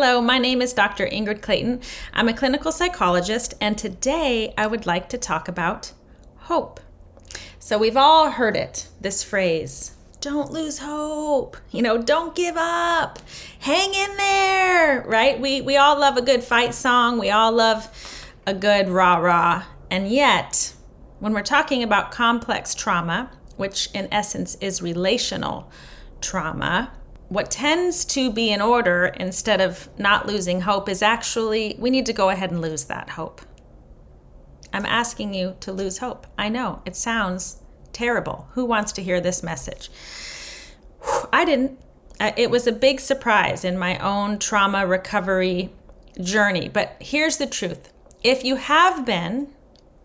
Hello, my name is Dr. Ingrid Clayton. I'm a clinical psychologist, and today I would like to talk about hope. So we've all heard it, this phrase, don't lose hope, don't give up, hang in there, right? We all love a good fight song. We all love a good rah-rah. And yet, when we're talking about complex trauma, which in essence is relational trauma, what tends to be in order instead of not losing hope is actually, we need to go ahead and lose that hope. I'm asking you to lose hope. I know, it sounds terrible. Who wants to hear this message? I didn't. It was a big surprise in my own trauma recovery journey. But here's the truth. If you have been,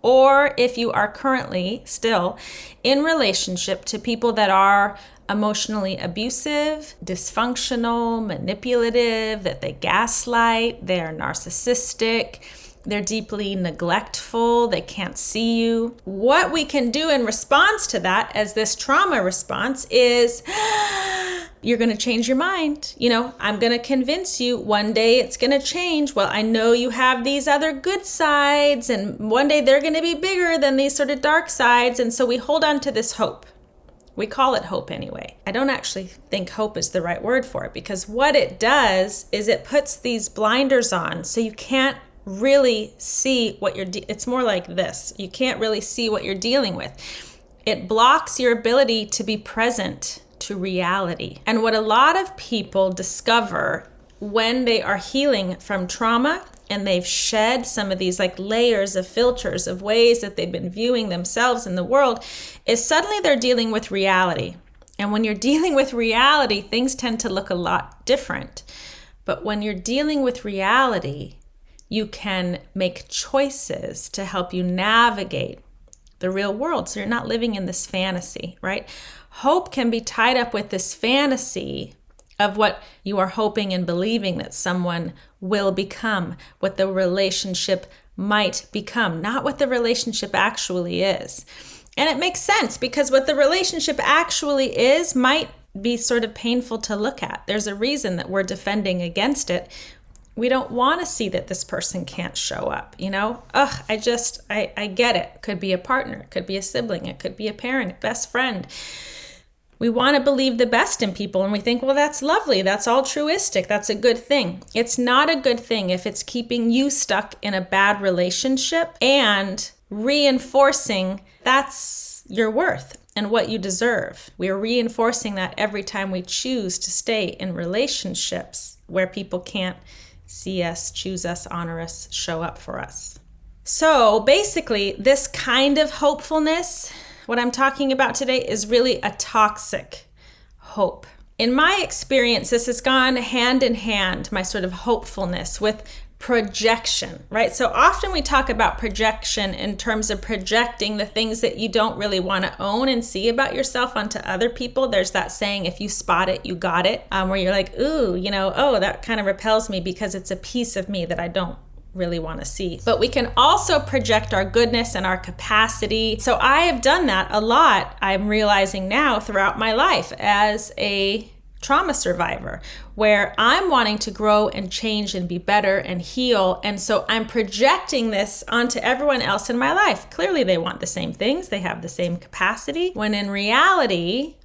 or if you are currently still in relationship to people that are emotionally abusive, dysfunctional, manipulative, that they gaslight, they're narcissistic, they're deeply neglectful, they can't see you. What we can do in response to that as this trauma response is, you're going to change your mind. I'm going to convince you one day it's going to change. Well, I know you have these other good sides, and one day they're going to be bigger than these sort of dark sides. And so we hold on to this hope. We call it hope anyway. I don't actually think hope is the right word for it, because what it does is it puts these blinders on so you can't really see what it's more like this. You can't really see what you're dealing with. It blocks your ability to be present to reality. And what a lot of people discover when they are healing from trauma and they've shed some of these layers of filters of ways that they've been viewing themselves in the world is suddenly they're dealing with reality. And when you're dealing with reality, things tend to look a lot different. But when you're dealing with reality, you can make choices to help you navigate the real world. So you're not living in this fantasy, right? Hope can be tied up with this fantasy of what you are hoping and believing that someone will become, what the relationship might become, not what the relationship actually is. And it makes sense, because what the relationship actually is might be sort of painful to look at. There's a reason that we're defending against it. We don't want to see that this person can't show up, I get it. Could be a partner, it could be a sibling, it could be a parent, a best friend. We want to believe the best in people, and we think, well, that's lovely, that's altruistic, that's a good thing. It's not a good thing if it's keeping you stuck in a bad relationship and reinforcing that's your worth and what you deserve. We are reinforcing that every time we choose to stay in relationships where people can't see us, choose us, honor us, show up for us. So basically, this kind of hopefulness, what I'm talking about today, is really a toxic hope. In my experience, this has gone hand in hand, my sort of hopefulness, with projection, right? So often we talk about projection in terms of projecting the things that you don't really want to own and see about yourself onto other people. There's that saying, if you spot it, you got it, where you're like, ooh, that kind of repels me because it's a piece of me that I don't really want to see. But we can also project our goodness and our capacity. So I have done that a lot, I'm realizing now, throughout my life as a trauma survivor, where I'm wanting to grow and change and be better and heal. And so I'm projecting this onto everyone else in my life. Clearly they want the same things. They have the same capacity, when in reality,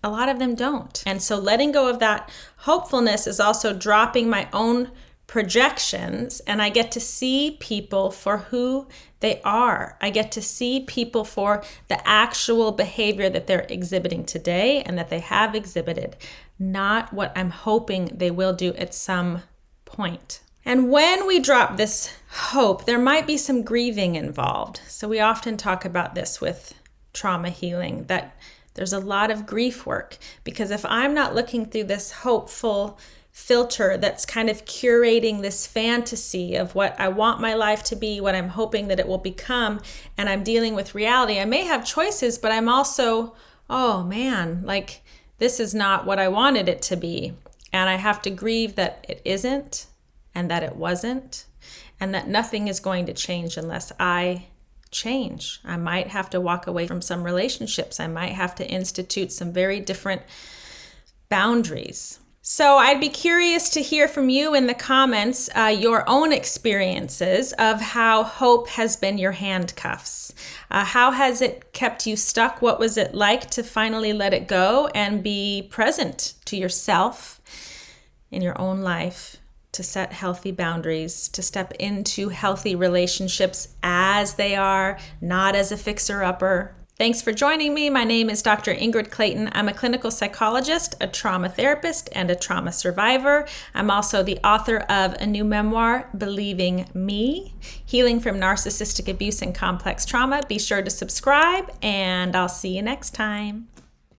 a lot of them don't. And so letting go of that hopefulness is also dropping my own projections, and I get to see people for who they are. I get to see people for the actual behavior that they're exhibiting today and that they have exhibited, not what I'm hoping they will do at some point. And when we drop this hope, there might be some grieving involved. So we often talk about this with trauma healing, that there's a lot of grief work, because if I'm not looking through this hopeful filter that's kind of curating this fantasy of what I want my life to be, what I'm hoping that it will become, and I'm dealing with reality, I may have choices, but I'm also, oh man, this is not what I wanted it to be. And I have to grieve that it isn't, and that it wasn't, and that nothing is going to change unless I change. I might have to walk away from some relationships. I might have to institute some very different boundaries. So I'd be curious to hear from you in the comments your own experiences of how hope has been your handcuffs. How has it kept you stuck? What was it like to finally let it go and be present to yourself in your own life, to set healthy boundaries, to step into healthy relationships as they are, not as a fixer-upper? Thanks for joining me. My name is Dr. Ingrid Clayton. I'm a clinical psychologist, a trauma therapist, and a trauma survivor. I'm also the author of a new memoir, Believing Me, Healing from Narcissistic Abuse and Complex Trauma. Be sure to subscribe, and I'll see you next time.